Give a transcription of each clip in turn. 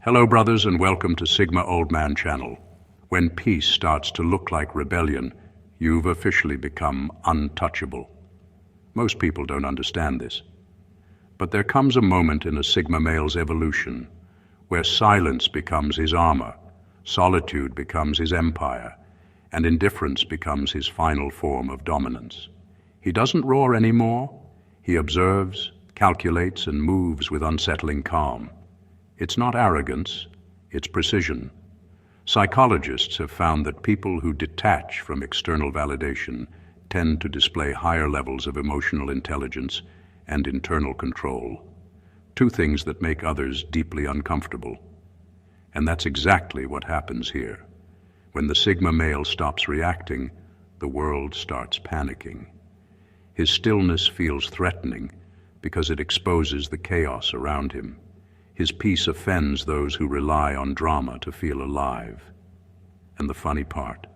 Hello brothers and welcome to Sigma Old Man channel. When peace starts to look like rebellion, you've officially become untouchable. Most people don't understand this. But there comes a moment in a Sigma male's evolution where silence becomes his armor, solitude becomes his empire, and indifference becomes his final form of dominance. He doesn't roar anymore. He observes, calculates, and moves with unsettling calm. It's not arrogance, it's precision. Psychologists have found that people who detach from external validation tend to display higher levels of emotional intelligence and internal control, two things that make others deeply uncomfortable. And that's exactly what happens here. When the Sigma male stops reacting, the world starts panicking. His stillness feels threatening because it exposes the chaos around him. His peace offends those who rely on drama to feel alive. And the funny part,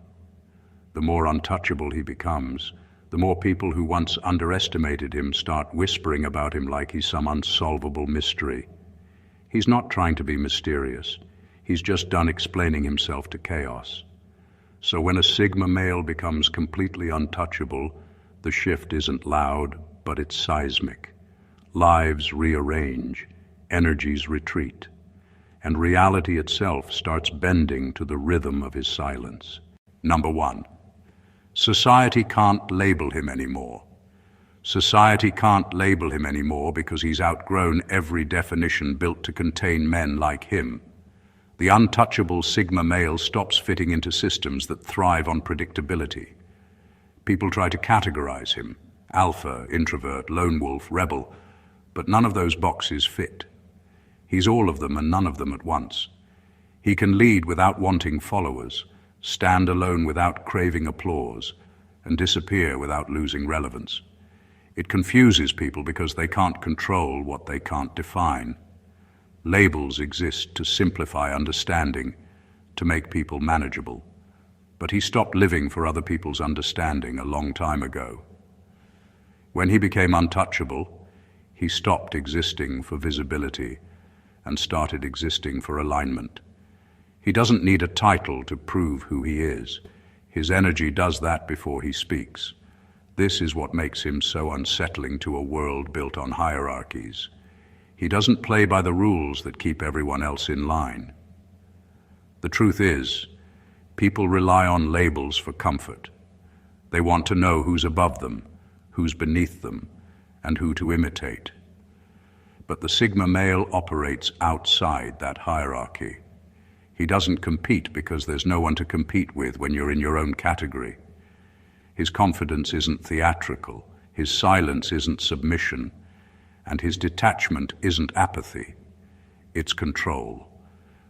the more untouchable he becomes, the more people who once underestimated him start whispering about him like he's some unsolvable mystery. He's not trying to be mysterious. He's just done explaining himself to chaos. So when a Sigma male becomes completely untouchable, the shift isn't loud, but it's seismic. Lives rearrange, energies retreat, and reality itself starts bending to the rhythm of his silence. Number one, society can't label him anymore. Society can't label him anymore because he's outgrown every definition built to contain men like him. The untouchable Sigma male stops fitting into systems that thrive on predictability. People try to categorize him: alpha, introvert, lone wolf, rebel, but none of those boxes fit. He's all of them and none of them at once. He can lead without wanting followers, stand alone without craving applause, and disappear without losing relevance. It confuses people because they can't control what they can't define. Labels exist to simplify understanding, to make people manageable. But he stopped living for other people's understanding a long time ago. When he became untouchable, he stopped existing for visibility and started existing for alignment. He doesn't need a title to prove who he is. His energy does that before he speaks. This is what makes him so unsettling to a world built on hierarchies. He doesn't play by the rules that keep everyone else in line. The truth is, people rely on labels for comfort. They want to know who's above them, who's beneath them, and who to imitate. But the Sigma male operates outside that hierarchy. He doesn't compete because there's no one to compete with when you're in your own category. His confidence isn't theatrical, his silence isn't submission, and his detachment isn't apathy. It's control.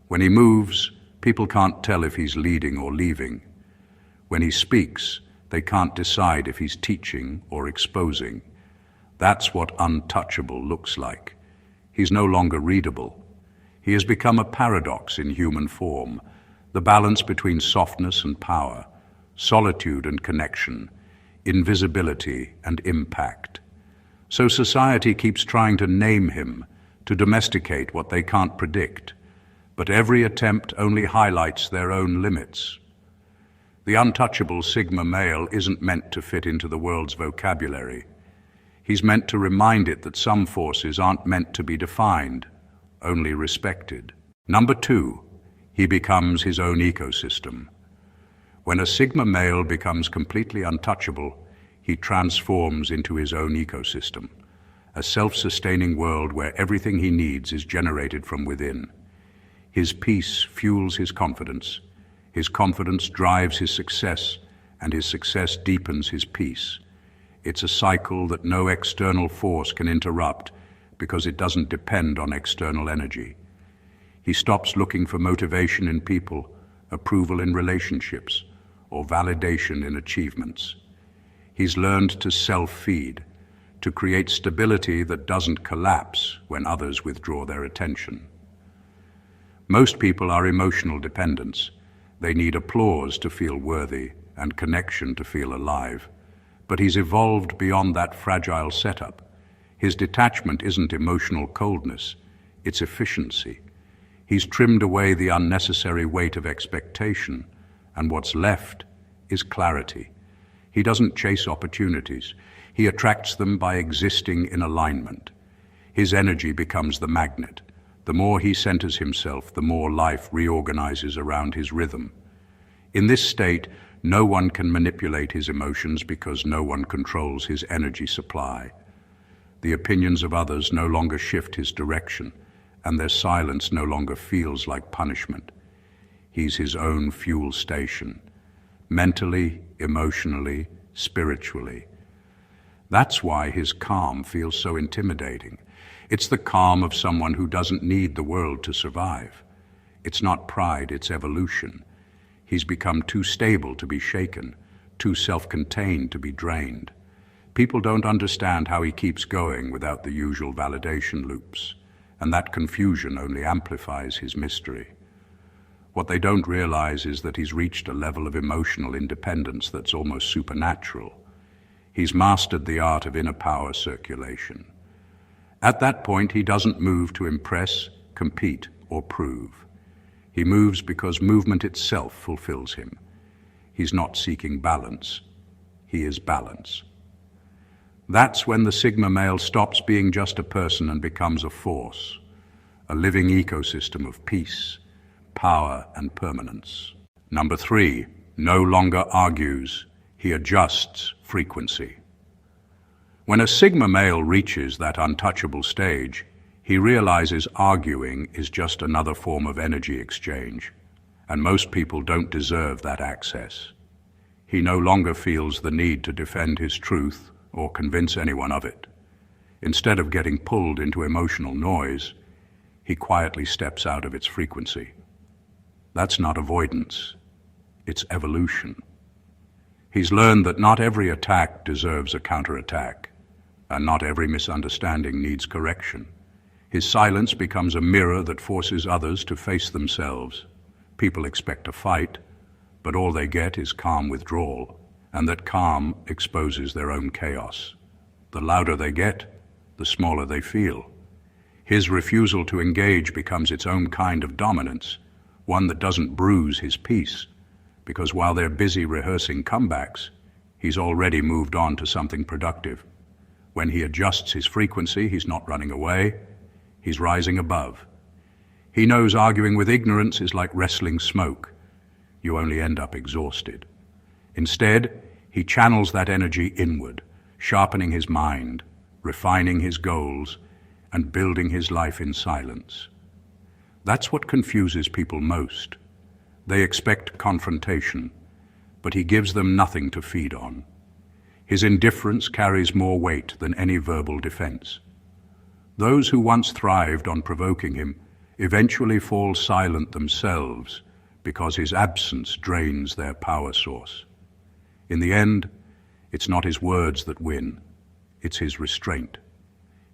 When he moves, people can't tell if he's leading or leaving. When he speaks, they can't decide if he's teaching or exposing. That's what untouchable looks like. He's no longer readable. He has become a paradox in human form, the balance between softness and power, solitude and connection, invisibility and impact. So society keeps trying to name him, to domesticate what they can't predict, but every attempt only highlights their own limits. The untouchable Sigma male isn't meant to fit into the world's vocabulary. He's meant to remind it that some forces aren't meant to be defined, only respected. Number two, he becomes his own ecosystem. When a Sigma male becomes completely untouchable, he transforms into his own ecosystem, a self-sustaining world where everything he needs is generated from within. His peace fuels his confidence drives his success, and his success deepens his peace. It's a cycle that no external force can interrupt because it doesn't depend on external energy. He stops looking for motivation in people, approval in relationships, or validation in achievements. He's learned to self-feed, to create stability that doesn't collapse when others withdraw their attention. Most people are emotional dependents. They need applause to feel worthy and connection to feel alive. But he's evolved beyond that fragile setup. His detachment isn't emotional coldness, it's efficiency. He's trimmed away the unnecessary weight of expectation, and what's left is clarity. He doesn't chase opportunities. He attracts them by existing in alignment. His energy becomes the magnet. The more he centers himself, the more life reorganizes around his rhythm. In this state, no one can manipulate his emotions because no one controls his energy supply. The opinions of others no longer shift his direction, and their silence no longer feels like punishment. He's his own fuel station, mentally, emotionally, spiritually. That's why his calm feels so intimidating. It's the calm of someone who doesn't need the world to survive. It's not pride, it's evolution. He's become too stable to be shaken, too self-contained to be drained. People don't understand how he keeps going without the usual validation loops, and that confusion only amplifies his mystery. What they don't realize is that he's reached a level of emotional independence that's almost supernatural. He's mastered the art of inner power circulation. At that point, he doesn't move to impress, compete, or prove. He moves because movement itself fulfills him. He's not seeking balance. He is balance. That's when the Sigma male stops being just a person and becomes a force, a living ecosystem of peace, power, and permanence. Number 3, no longer argues. He adjusts frequency. When a Sigma male reaches that untouchable stage, he realizes arguing is just another form of energy exchange, and most people don't deserve that access. He no longer feels the need to defend his truth or convince anyone of it. Instead of getting pulled into emotional noise, he quietly steps out of its frequency. That's not avoidance, it's evolution. He's learned that not every attack deserves a counterattack, and not every misunderstanding needs correction. His silence becomes a mirror that forces others to face themselves. People expect a fight, but all they get is calm withdrawal, and that calm exposes their own chaos. The louder they get, the smaller they feel. His refusal to engage becomes its own kind of dominance, one that doesn't bruise his peace, because while they're busy rehearsing comebacks, he's already moved on to something productive. When he adjusts his frequency, he's not running away, he's rising above. He knows arguing with ignorance is like wrestling smoke. You only end up exhausted. Instead, he channels that energy inward, sharpening his mind, refining his goals, and building his life in silence. That's what confuses people most. They expect confrontation, but he gives them nothing to feed on. His indifference carries more weight than any verbal defense. Those who once thrived on provoking him eventually fall silent themselves because his absence drains their power source. In the end, it's not his words that win, it's his restraint.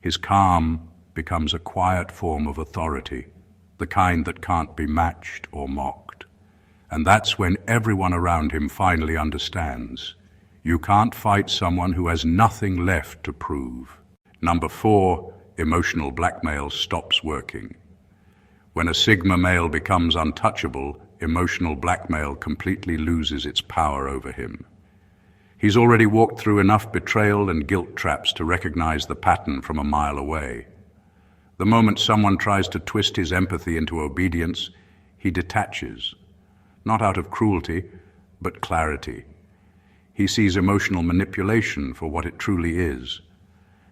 His calm becomes a quiet form of authority, the kind that can't be matched or mocked. And that's when everyone around him finally understands. You can't fight someone who has nothing left to prove. Number 4, emotional blackmail stops working. When a Sigma male becomes untouchable, emotional blackmail completely loses its power over him. He's already walked through enough betrayal and guilt traps to recognize the pattern from a mile away. The moment someone tries to twist his empathy into obedience, he detaches, not out of cruelty, but clarity. He sees emotional manipulation for what it truly is,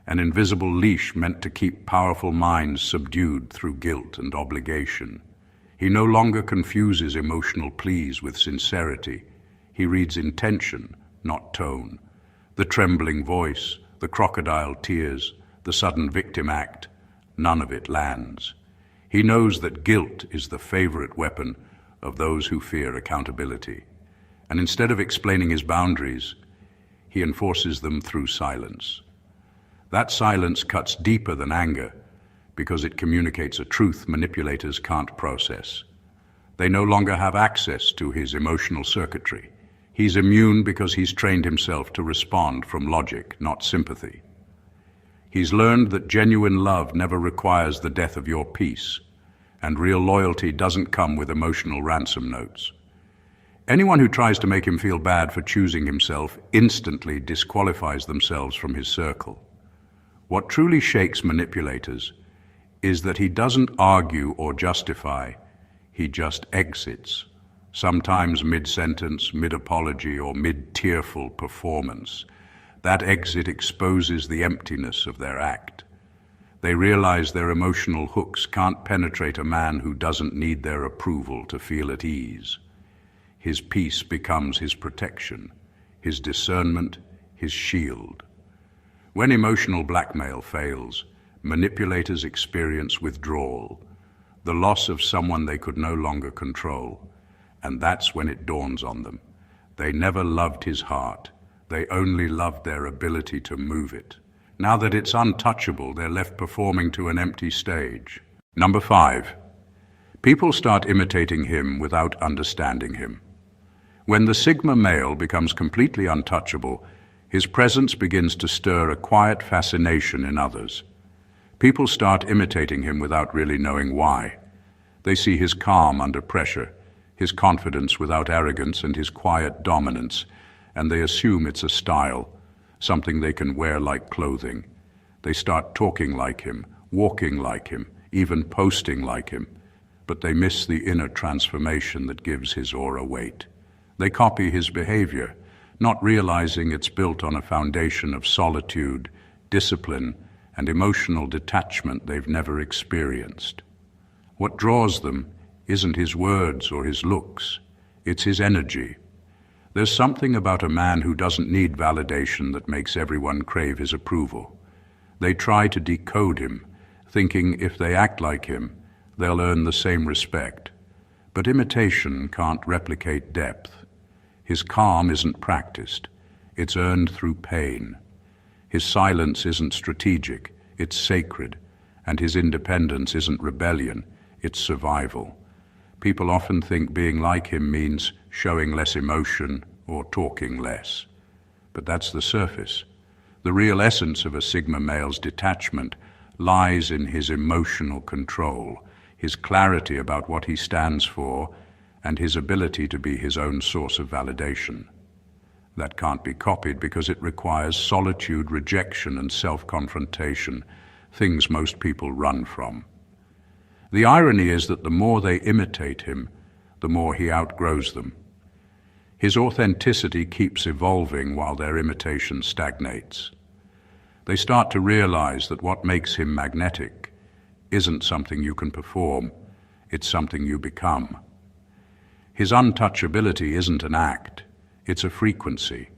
an invisible leash meant to keep powerful minds subdued through guilt and obligation. He no longer confuses emotional pleas with sincerity. He reads intention, not tone. The trembling voice, the crocodile tears, the sudden victim act, none of it lands. He knows that guilt is the favorite weapon of those who fear accountability. And instead of explaining his boundaries, he enforces them through silence. That silence cuts deeper than anger because it communicates a truth manipulators can't process. They no longer have access to his emotional circuitry. He's immune because he's trained himself to respond from logic, not sympathy. He's learned that genuine love never requires the death of your peace, And real loyalty doesn't come with emotional ransom notes. Anyone who tries to make him feel bad for choosing himself instantly disqualifies themselves from his circle. What truly shakes manipulators is that he doesn't argue or justify, he just exits, sometimes mid-sentence, mid-apology, or mid-tearful performance. That exit exposes the emptiness of their act. They realize their emotional hooks can't penetrate a man who doesn't need their approval to feel at ease. His peace becomes his protection, his discernment, his shield. When emotional blackmail fails, manipulators experience withdrawal, the loss of someone they could no longer control, and that's when it dawns on them. They never loved his heart, they only loved their ability to move it. Now that it's untouchable, they're left performing to an empty stage. Number 5. People start imitating him without understanding him. When the Sigma male becomes completely untouchable, his presence begins to stir a quiet fascination in others. People start imitating him without really knowing why. They see his calm under pressure, his confidence without arrogance, and his quiet dominance, and they assume it's a style, something they can wear like clothing. They start talking like him, walking like him, even posting like him, but they miss the inner transformation that gives his aura weight. They copy his behavior, not realizing it's built on a foundation of solitude, discipline, and emotional detachment they've never experienced. What draws them isn't his words or his looks, it's his energy. There's something about a man who doesn't need validation that makes everyone crave his approval. They try to decode him, thinking if they act like him, they'll earn the same respect. But imitation can't replicate depth. His calm isn't practiced, it's earned through pain. His silence isn't strategic, it's sacred, and his independence isn't rebellion, it's survival. People often think being like him means showing less emotion or talking less. But that's the surface. The real essence of a Sigma male's detachment lies in his emotional control, his clarity about what he stands for, and his ability to be his own source of validation. That can't be copied because it requires solitude, rejection, and self-confrontation, things most people run from. The irony is that the more they imitate him, the more he outgrows them. His authenticity keeps evolving while their imitation stagnates. They start to realize that what makes him magnetic isn't something you can perform, it's something you become. His untouchability isn't an act, it's a frequency.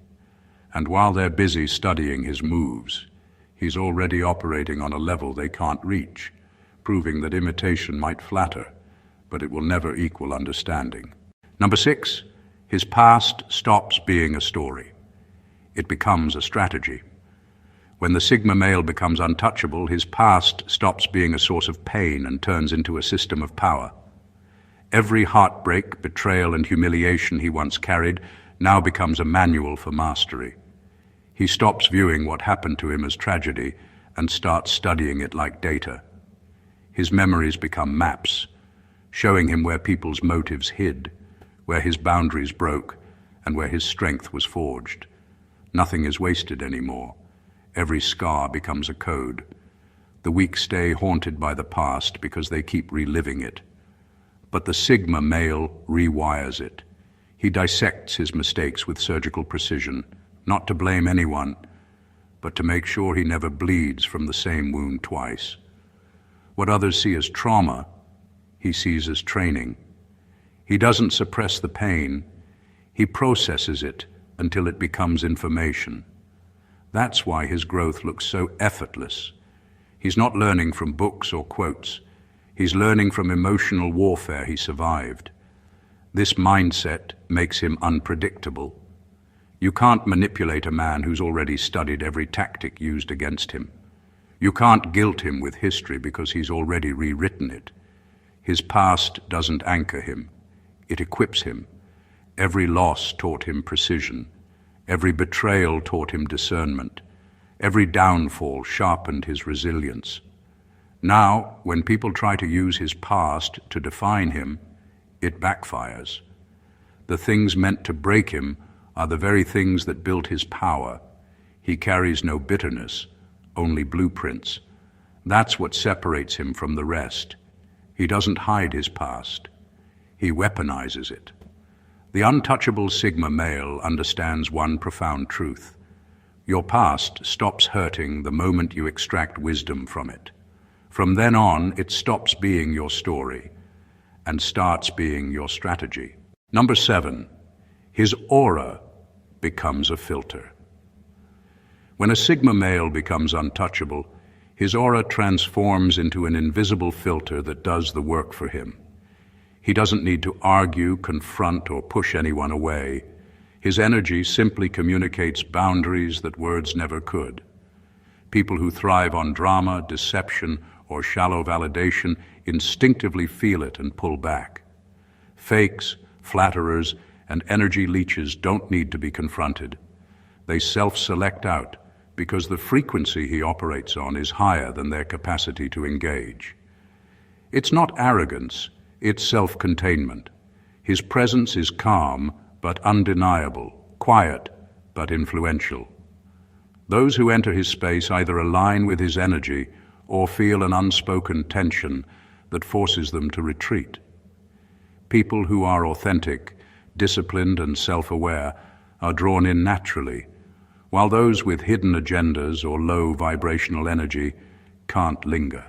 And while they're busy studying his moves, he's already operating on a level they can't reach, proving that imitation might flatter, but it will never equal understanding. Number 6, his past stops being a story. It becomes a strategy. When the Sigma male becomes untouchable, his past stops being a source of pain and turns into a system of power. Every heartbreak, betrayal, and humiliation he once carried now becomes a manual for mastery. He stops viewing what happened to him as tragedy and starts studying it like data. His memories become maps, showing him where people's motives hid, where his boundaries broke, and where his strength was forged. Nothing is wasted anymore. Every scar becomes a code. The weak stay haunted by the past because they keep reliving it. But the Sigma male rewires it. He dissects his mistakes with surgical precision, not to blame anyone, but to make sure he never bleeds from the same wound twice. What others see as trauma, he sees as training. He doesn't suppress the pain, he processes it until it becomes information. That's why his growth looks so effortless. He's not learning from books or quotes. He's learning from emotional warfare he survived. This mindset makes him unpredictable. You can't manipulate a man who's already studied every tactic used against him. You can't guilt him with history because he's already rewritten it. His past doesn't anchor him. It equips him. Every loss taught him precision. Every betrayal taught him discernment. Every downfall sharpened his resilience. Now, when people try to use his past to define him, it backfires. The things meant to break him are the very things that built his power. He carries no bitterness, only blueprints. That's what separates him from the rest. He doesn't hide his past. He weaponizes it. The untouchable Sigma male understands one profound truth. Your past stops hurting the moment you extract wisdom from it. From then on, it stops being your story and starts being your strategy. Number 7, his aura becomes a filter. When a Sigma male becomes untouchable, his aura transforms into an invisible filter that does the work for him. He doesn't need to argue, confront, or push anyone away. His energy simply communicates boundaries that words never could. People who thrive on drama, deception, or shallow validation instinctively feel it and pull back. Fakes, flatterers, and energy leeches don't need to be confronted. They self-select out because the frequency he operates on is higher than their capacity to engage. It's not arrogance, it's self-containment. His presence is calm but undeniable, quiet but influential. Those who enter his space either align with his energy or feel an unspoken tension that forces them to retreat. People who are authentic, disciplined, and self-aware are drawn in naturally, while those with hidden agendas or low vibrational energy can't linger.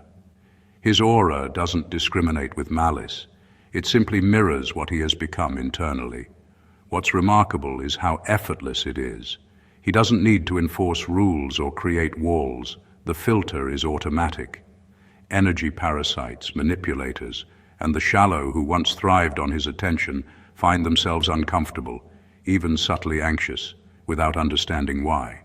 His aura doesn't discriminate with malice. It simply mirrors what he has become internally. What's remarkable is how effortless it is. He doesn't need to enforce rules or create walls. The filter is automatic. Energy parasites, manipulators, and the shallow who once thrived on his attention find themselves uncomfortable, even subtly anxious, without understanding why.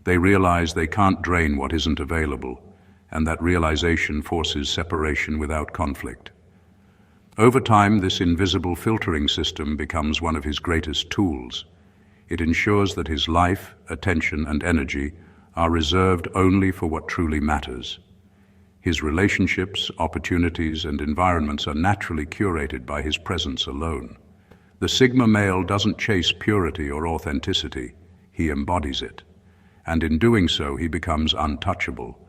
They realize they can't drain what isn't available, and that realization forces separation without conflict. Over time, this invisible filtering system becomes one of his greatest tools. It ensures that his life, attention, and energy are reserved only for what truly matters. His relationships, opportunities, and environments are naturally curated by his presence alone. The Sigma male doesn't chase purity or authenticity, he embodies it. And in doing so, he becomes untouchable,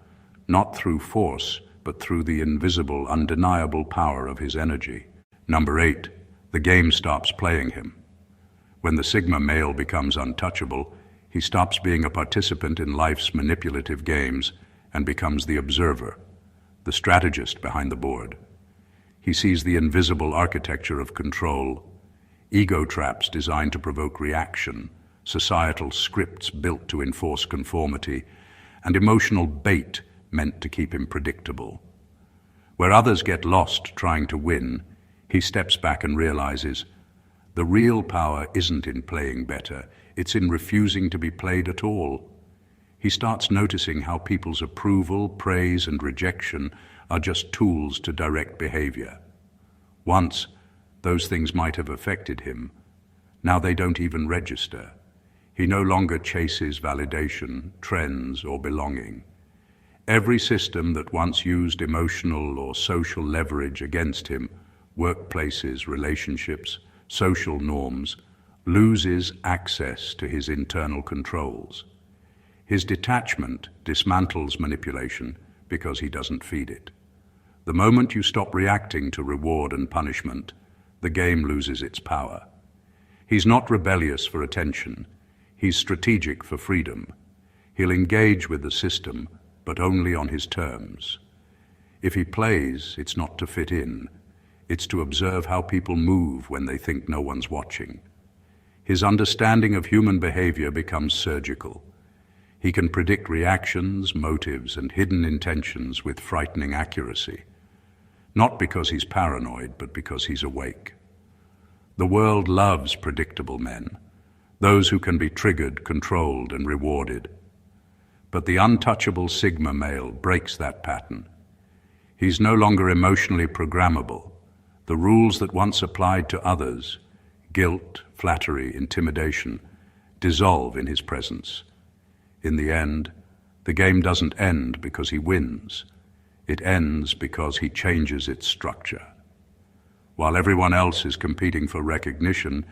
not through force, but through the invisible, undeniable power of his energy. Number 8, the game stops playing him. When the Sigma male becomes untouchable, he stops being a participant in life's manipulative games and becomes the observer, the strategist behind the board. He sees the invisible architecture of control, ego traps designed to provoke reaction, societal scripts built to enforce conformity, and emotional bait meant to keep him predictable. Where others get lost trying to win, he steps back and realizes the real power isn't in playing better, it's in refusing to be played at all. He starts noticing how people's approval, praise, and rejection are just tools to direct behavior. Once, those things might have affected him. Now they don't even register. He no longer chases validation, trends, or belonging. Every system that once used emotional or social leverage against him, workplaces, relationships, social norms, loses access to his internal controls. His detachment dismantles manipulation because he doesn't feed it. The moment you stop reacting to reward and punishment, the game loses its power. He's not rebellious for attention. He's strategic for freedom. He'll engage with the system, but only on his terms. If he plays, it's not to fit in. It's to observe how people move when they think no one's watching. His understanding of human behavior becomes surgical. He can predict reactions, motives, and hidden intentions with frightening accuracy. Not because he's paranoid, but because he's awake. The world loves predictable men, those who can be triggered, controlled, and rewarded. But the untouchable Sigma male breaks that pattern. He's no longer emotionally programmable. The rules that once applied to others, guilt, flattery, intimidation, dissolve in his presence. In the end, the game doesn't end because he wins. It ends because he changes its structure. While everyone else is competing for recognition,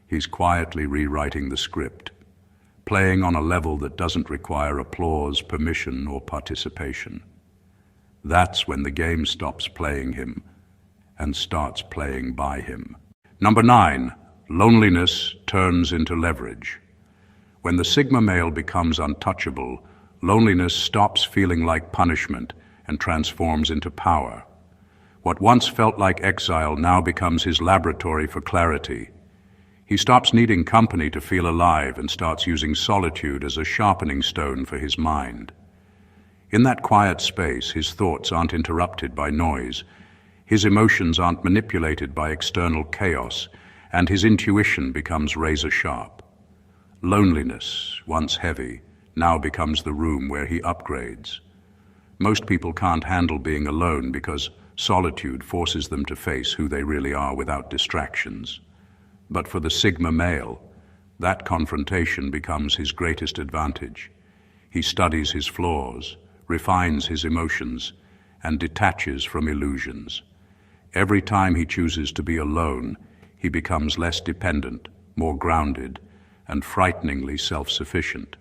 he's quietly rewriting the script, playing on a level that doesn't require applause, permission, or participation. That's when the game stops playing him and starts playing by him. Number 9, loneliness turns into leverage. When the Sigma male becomes untouchable, loneliness stops feeling like punishment and transforms into power. What once felt like exile now becomes his laboratory for clarity. He stops needing company to feel alive and starts using solitude as a sharpening stone for his mind. In that quiet space, his thoughts aren't interrupted by noise, his emotions aren't manipulated by external chaos, and his intuition becomes razor-sharp. Loneliness, once heavy, now becomes the room where he upgrades. Most people can't handle being alone because solitude forces them to face who they really are without distractions. But for the Sigma male, that confrontation becomes his greatest advantage. He studies his flaws, refines his emotions, and detaches from illusions. Every time he chooses to be alone, he becomes less dependent, more grounded, and frighteningly self-sufficient.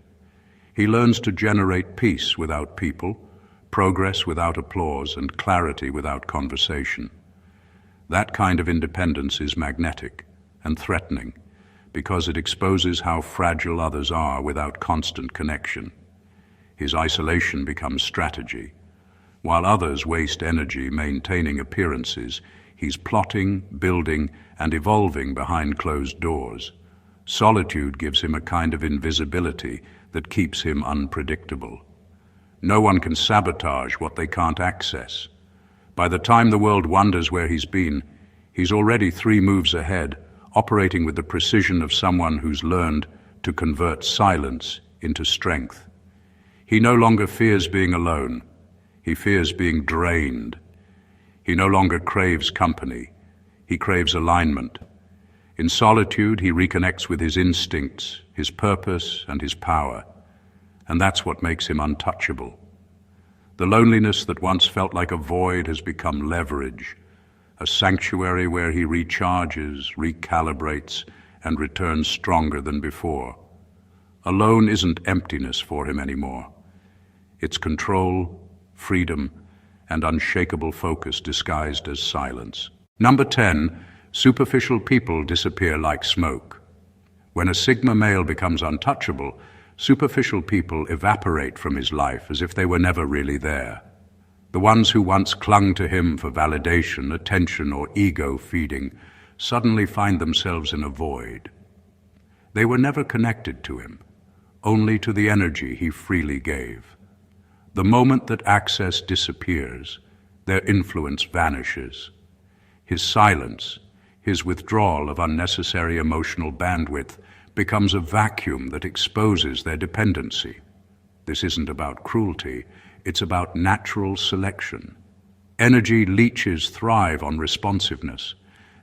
He learns to generate peace without people, progress without applause, and clarity without conversation. That kind of independence is magnetic and threatening because it exposes how fragile others are without constant connection. His isolation becomes strategy. While others waste energy maintaining appearances, he's plotting, building, and evolving behind closed doors. Solitude gives him a kind of invisibility that keeps him unpredictable. No one can sabotage what they can't access. By the time the world wonders where he's been, he's already 3 moves ahead, operating with the precision of someone who's learned to convert silence into strength. He no longer fears being alone. He fears being drained. He no longer craves company. He craves alignment. In solitude, he reconnects with his instincts, his purpose, and his power. And that's what makes him untouchable. The loneliness that once felt like a void has become leverage, a sanctuary where he recharges, recalibrates, and returns stronger than before. Alone isn't emptiness for him anymore. It's control, freedom, and unshakable focus disguised as silence. Number 10, superficial people disappear like smoke. When a Sigma male becomes untouchable, superficial people evaporate from his life as if they were never really there. The ones who once clung to him for validation, attention, or ego feeding suddenly find themselves in a void. They were never connected to him, only to the energy he freely gave. The moment that access disappears, their influence vanishes. His silence, his withdrawal of unnecessary emotional bandwidth, becomes a vacuum that exposes their dependency. This isn't about cruelty, it's about natural selection. Energy leeches thrive on responsiveness.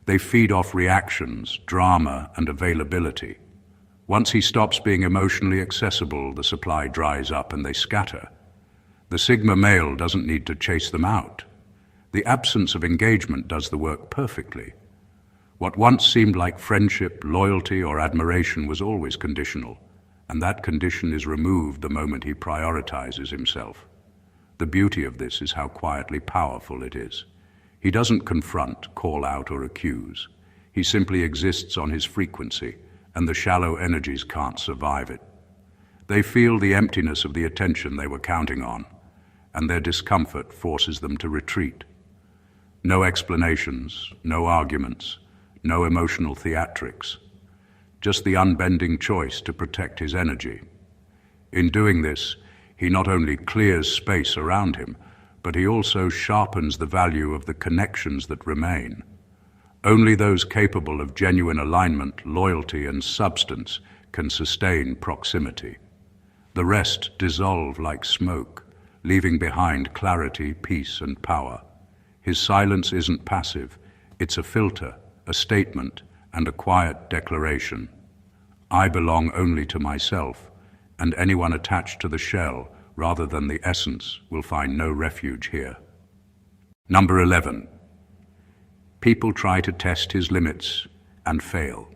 They feed off reactions, drama, and availability. Once he stops being emotionally accessible, the supply dries up and they scatter. The Sigma male doesn't need to chase them out. The absence of engagement does the work perfectly. What once seemed like friendship, loyalty, or admiration was always conditional, and that condition is removed the moment he prioritizes himself. The beauty of this is how quietly powerful it is. He doesn't confront, call out, or accuse. He simply exists on his frequency, and the shallow energies can't survive it. They feel the emptiness of the attention they were counting on, and their discomfort forces them to retreat. No explanations, no arguments, no emotional theatrics, just the unbending choice to protect his energy. In doing this, he not only clears space around him, but he also sharpens the value of the connections that remain. Only those capable of genuine alignment, loyalty, and substance can sustain proximity. The rest dissolve like smoke, leaving behind clarity, peace, and power. His silence isn't passive, it's a filter, a statement, and a quiet declaration. I belong only to myself, and anyone attached to the shell rather than the essence will find no refuge here. Number 11. People try to test his limits and fail.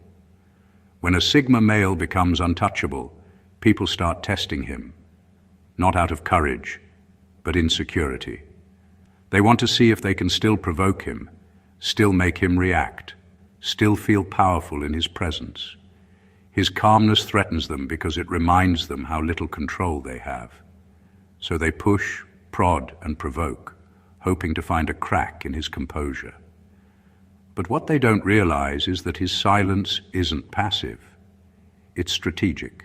When a Sigma male becomes untouchable, people start testing him, not out of courage, but insecurity. They want to see if they can still provoke him, still make him react, still feel powerful in his presence. His calmness threatens them because it reminds them how little control they have. So they push, prod, and provoke, hoping to find a crack in his composure. But what they don't realize is that his silence isn't passive. It's strategic.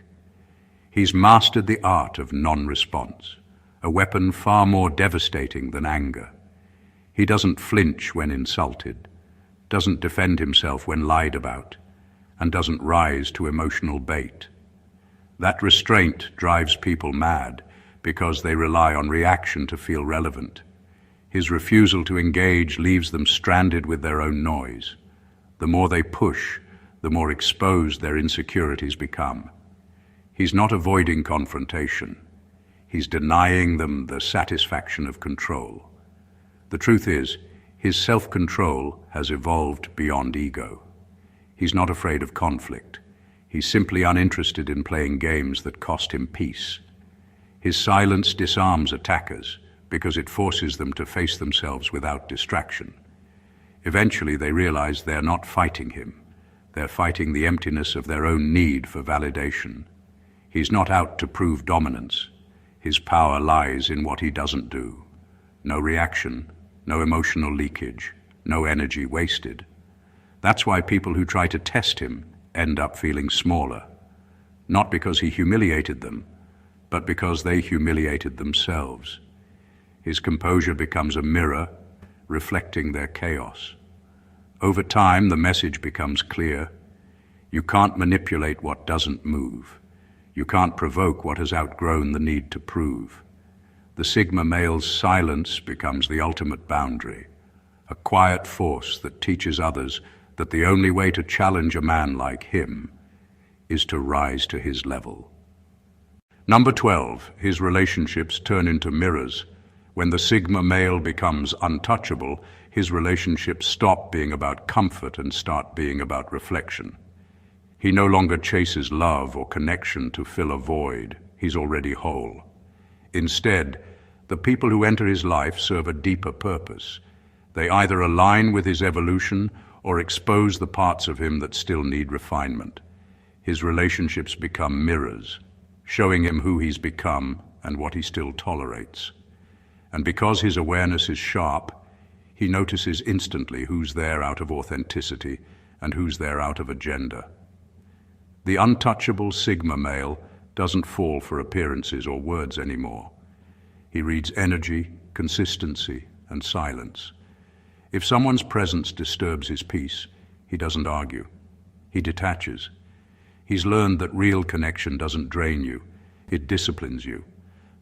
He's mastered the art of non-response, a weapon far more devastating than anger. He doesn't flinch when insulted, doesn't defend himself when lied about, and doesn't rise to emotional bait. That restraint drives people mad because they rely on reaction to feel relevant. His refusal to engage leaves them stranded with their own noise. The more they push, the more exposed their insecurities become. He's not avoiding confrontation. He's denying them the satisfaction of control. The truth is, his self-control has evolved beyond ego. He's not afraid of conflict. He's simply uninterested in playing games that cost him peace. His silence disarms attackers because it forces them to face themselves without distraction. Eventually, they realize they're not fighting him. They're fighting the emptiness of their own need for validation. He's not out to prove dominance. His power lies in what he doesn't do. No reaction, no emotional leakage, no energy wasted. That's why people who try to test him end up feeling smaller. Not because he humiliated them, but because they humiliated themselves. His composure becomes a mirror, reflecting their chaos. Over time, the message becomes clear. You can't manipulate what doesn't move. You can't provoke what has outgrown the need to prove. The Sigma male's silence becomes the ultimate boundary, a quiet force that teaches others that the only way to challenge a man like him is to rise to his level. Number 12, his relationships turn into mirrors. When the Sigma male becomes untouchable, his relationships stop being about comfort and start being about reflection. He no longer chases love or connection to fill a void. He's already whole. Instead, the people who enter his life serve a deeper purpose. They either align with his evolution or expose the parts of him that still need refinement. His relationships become mirrors, showing him who he's become and what he still tolerates. And because his awareness is sharp, he notices instantly who's there out of authenticity and who's there out of agenda. The untouchable Sigma male doesn't fall for appearances or words anymore. He reads energy, consistency, and silence. If someone's presence disturbs his peace, he doesn't argue. He detaches. He's learned that real connection doesn't drain you, it disciplines you.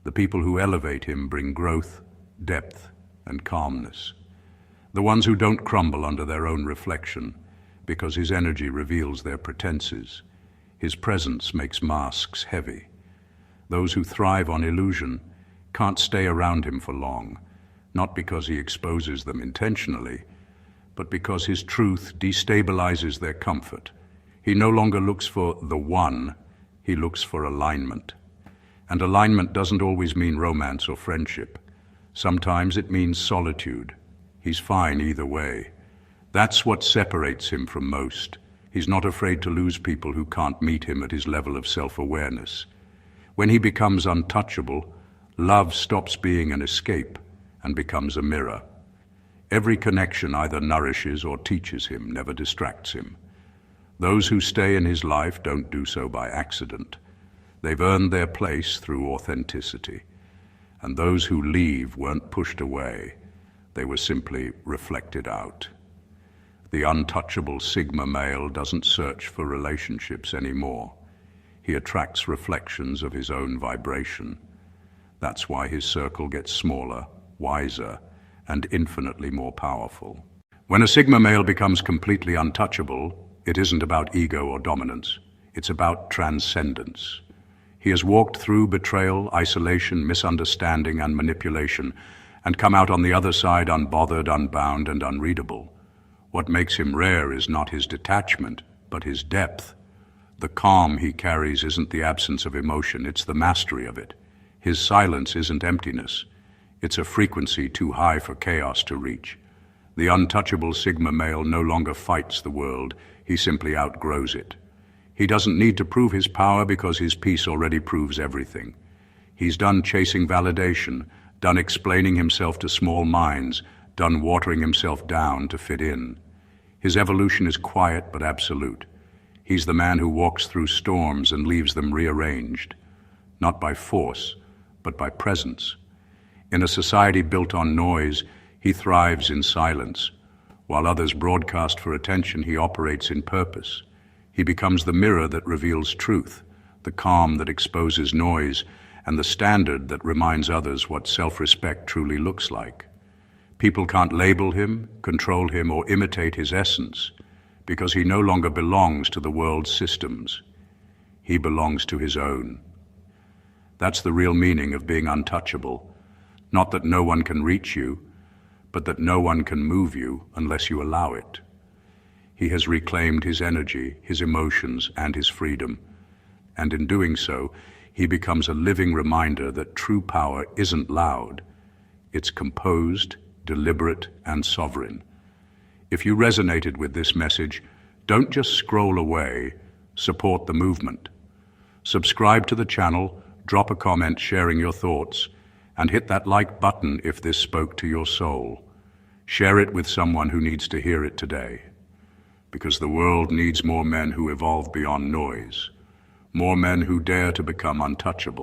The people who elevate him bring growth, depth, and calmness. The ones who don't crumble under their own reflection, because his energy reveals their pretenses. His presence makes masks heavy. Those who thrive on illusion can't stay around him for long, not because he exposes them intentionally, but because his truth destabilizes their comfort. He no longer looks for the one, he looks for alignment. And alignment doesn't always mean romance or friendship. Sometimes it means solitude. He's fine either way. That's what separates him from most. He's not afraid to lose people who can't meet him at his level of self-awareness. When he becomes untouchable, love stops being an escape and becomes a mirror. Every connection either nourishes or teaches him, never distracts him. Those who stay in his life don't do so by accident. They've earned their place through authenticity. And those who leave weren't pushed away. They were simply reflected out. The untouchable Sigma male doesn't search for relationships anymore. He attracts reflections of his own vibration. That's why his circle gets smaller, wiser, and infinitely more powerful. When a Sigma male becomes completely untouchable, it isn't about ego or dominance. It's about transcendence. He has walked through betrayal, isolation, misunderstanding, and manipulation, and come out on the other side unbothered, unbound, and unreadable. What makes him rare is not his detachment, but his depth. The calm he carries isn't the absence of emotion, it's the mastery of it. His silence isn't emptiness, it's a frequency too high for chaos to reach. The untouchable Sigma male no longer fights the world, he simply outgrows it. He doesn't need to prove his power because his peace already proves everything. He's done chasing validation, done explaining himself to small minds, done watering himself down to fit in. His evolution is quiet but absolute. He's the man who walks through storms and leaves them rearranged, not by force, but by presence. In a society built on noise, he thrives in silence. While others broadcast for attention, he operates in purpose. He becomes the mirror that reveals truth, the calm that exposes noise, and the standard that reminds others what self-respect truly looks like. People can't label him, control him, or imitate his essence, because he no longer belongs to the world's systems. He belongs to his own. That's the real meaning of being untouchable. Not that no one can reach you, but that no one can move you unless you allow it. He has reclaimed his energy, his emotions, and his freedom. And in doing so, he becomes a living reminder that true power isn't loud. It's composed, deliberate, and sovereign. If you resonated with this message, don't just scroll away, support the movement. Subscribe to the channel, drop a comment sharing your thoughts, and hit that like button if this spoke to your soul. Share it with someone who needs to hear it today. Because the world needs more men who evolve beyond noise, more men who dare to become untouchable.